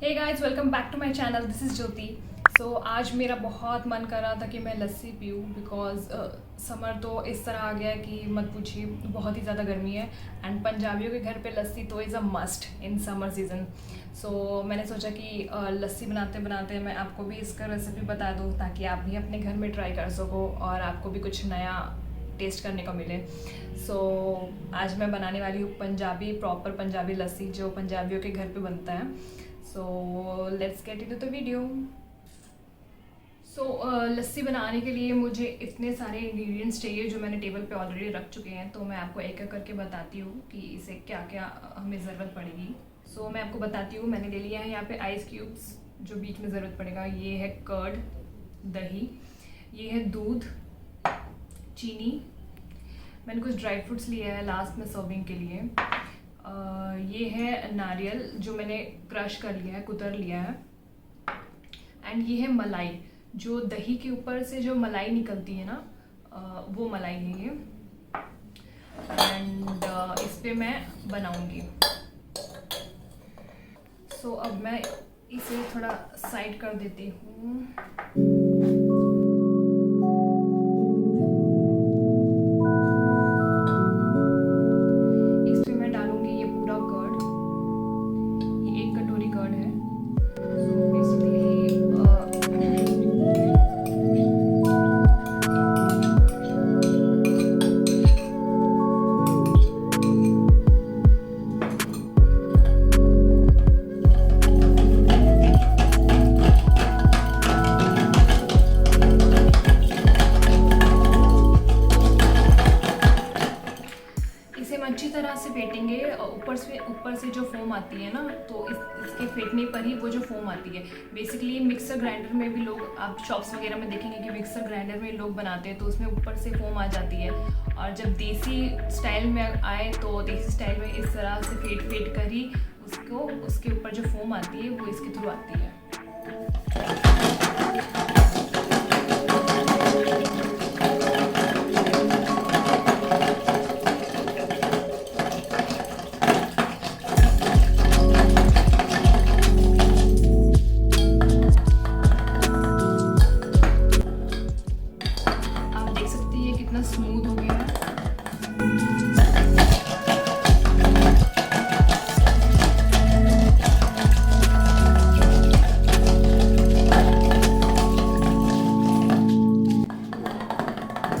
Hey guys, welcome back to my channel. This is Jyoti. So आज मेरा बहुत मन कर रहा था कि मैं लस्सी पीऊँ बिकॉज़ समर तो इस तरह आ गया है कि मत पूछिए, बहुत ही ज़्यादा गर्मी है। एंड पंजाबियों के घर पे लस्सी तो is a must in summer season. So मैंने सोचा कि लस्सी बनाते बनाते मैं आपको भी इसका रेसिपी बता दूँ ताकि आप भी अपने घर में ट्राई कर सको और आपको भी कुछ नया टेस्ट करने को मिले। सो आज मैं बनाने वाली हूँ पंजाबी, प्रॉपर पंजाबी लस्सी जो पंजाबियों के घर पे बनता है। So let's get into the video. So lassi बनाने के लिए मुझे इतने सारे इंग्रेडिएंट्स चाहिए जो मैंने टेबल पे ऑलरेडी रख चुके हैं, तो मैं आपको एक एक करके बताती हूँ कि इसे क्या क्या हमें ज़रूरत पड़ेगी। सो मैं आपको बताती हूँ, मैंने ले लिया है यहाँ पे आइस क्यूब्स जो बीच में ज़रूरत पड़ेगा। ये है कर्ड, दही, ये है दूध, चीनी, मैंने कुछ ड्राई फ्रूट्स लिया है लास्ट में सर्विंग के लिए। ये है नारियल जो मैंने क्रश कर लिया है, कुतर लिया है। एंड ये है मलाई, जो दही के ऊपर से जो मलाई निकलती है ना, वो मलाई है ये। एंड इस पे मैं बनाऊंगी। सो अब मैं इसे थोड़ा साइड कर देती हूँ। अच्छी तरह से फेंटेंगे। ऊपर से जो फोम आती है ना, तो इसके फेंटने पर ही वो जो फोम आती है। बेसिकली मिक्सर ग्राइंडर में भी लोग, आप शॉप्स वगैरह में देखेंगे कि मिक्सर ग्राइंडर में लोग बनाते हैं तो उसमें ऊपर से फोम आ जाती है। और जब देसी स्टाइल में आए तो देसी स्टाइल में इस तरह से फेंट कर ही उसके ऊपर जो फोम आती है वो इसके थ्रू आती है। स्मूथ हो गया है।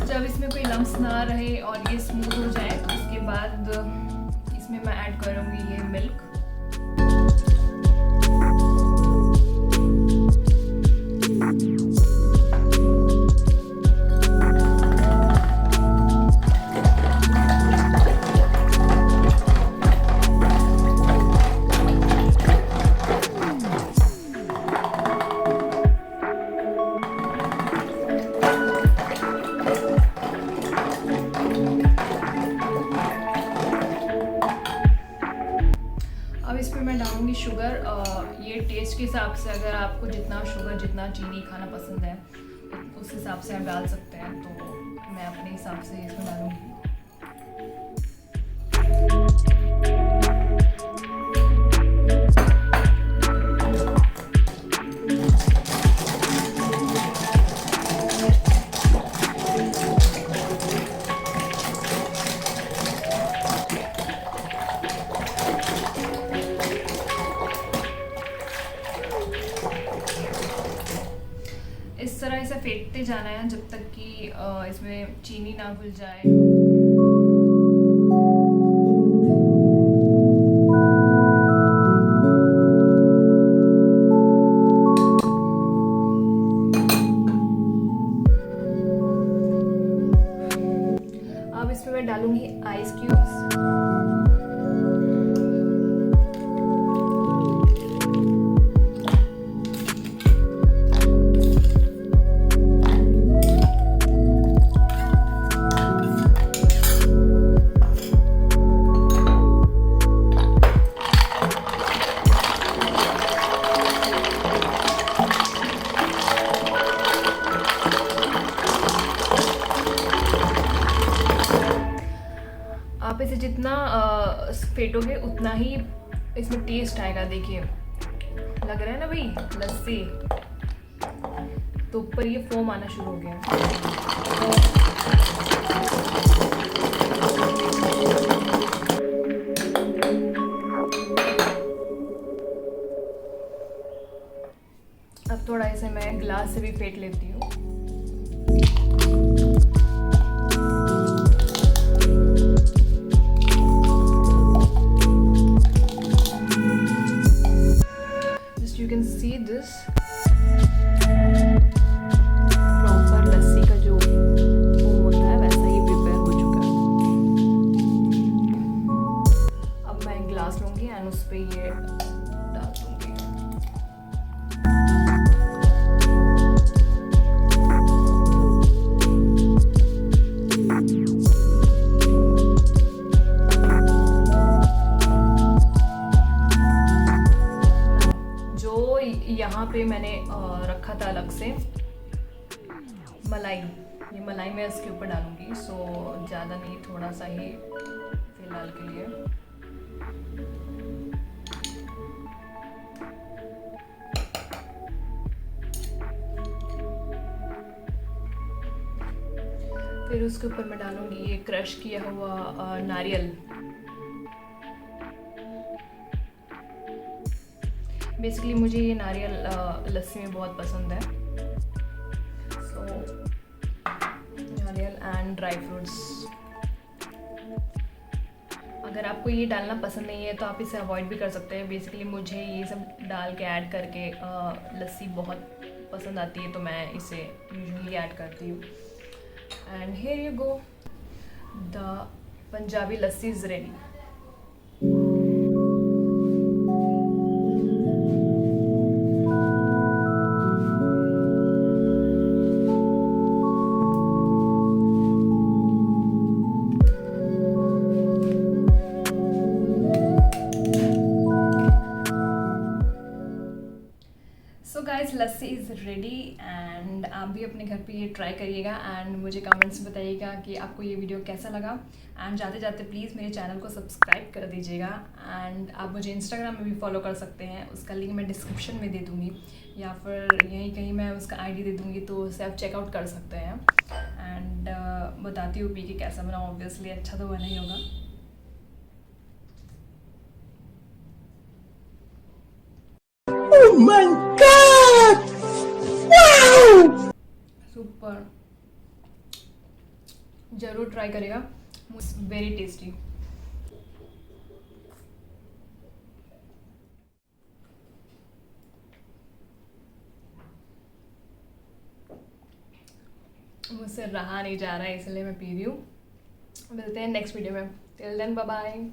जब इसमें कोई लम्स ना रहे और ये स्मूथ हो जाए तो उसके बाद इसमें मैं ऐड करूँगी ये मिल्क। अब इस पर मैं डालूँगी शुगर। ये टेस्ट के हिसाब से, अगर आपको जितना शुगर जितना चीनी खाना पसंद है उस हिसाब से आप डाल सकते हैं, तो मैं अपने हिसाब से इसमें डालूँगी। इस तरह इसे फेंटते जाना है जब तक कि इसमें चीनी ना घुल जाए। अब इसमें मैं डालूंगी आइस क्यूब्स। आप इसे जितना फेंटोगे उतना ही इसमें टेस्ट आएगा। देखिए लग रहा है ना भाई लस्सी, तो ऊपर ये फोम आना शुरू हो गया है। अब थोड़ा इसे मैं ग्लास से भी फेंट लेती हूँ। Just you can see this proper lassi का जो फोम होता है वैसा ही प्रिपेयर हो चुका है। अब मैं ग्लास लूँगी एंड उस पर ये डाल दूँगी। यहाँ पे मैंने रखा था अलग से मलाई, ये मलाई मैं इसके ऊपर डालूंगी। सो ज़्यादा नहीं, थोड़ा सा ही फिलहाल के लिए। फिर उसके ऊपर मैं डालूंगी ये क्रश किया हुआ नारियल। बेसिकली मुझे ये नारियल लस्सी में बहुत पसंद है। सो नारियल एंड ड्राई फ्रूट्स। अगर आपको ये डालना पसंद नहीं है तो आप इसे अवॉइड भी कर सकते हैं। बेसिकली मुझे ये सब डाल के ऐड करके लस्सी बहुत पसंद आती है, तो मैं इसे यूजुअली ऐड करती हूँ। And here you go, the Punjabi lassi is ready. So guys, lassi is ready and आप भी अपने घर पे ये ट्राई करिएगा एंड मुझे कमेंट्स में बताइएगा कि आपको ये वीडियो कैसा लगा। एंड जाते जाते प्लीज़ मेरे चैनल को सब्सक्राइब कर दीजिएगा। एंड आप मुझे इंस्टाग्राम में भी फॉलो कर सकते हैं, उसका लिंक मैं डिस्क्रिप्शन में दे दूँगी या फिर यहीं कहीं मैं उसका आईडी दे दूँगी, तो उसे आप चेकआउट कर सकते हैं। एंड बताती हूँ पी के कैसा बना। ऑब्वियसली अच्छा तो बना ही होगा। Oh my God! Wow! Super, ज़रूर ट्राई करेगा, वेरी टेस्टी। मुझसे रहा नहीं जा रहा है, इसलिए मैं पी रही हूँ। मिलते हैं नेक्स्ट वीडियो में। Till then bye bye.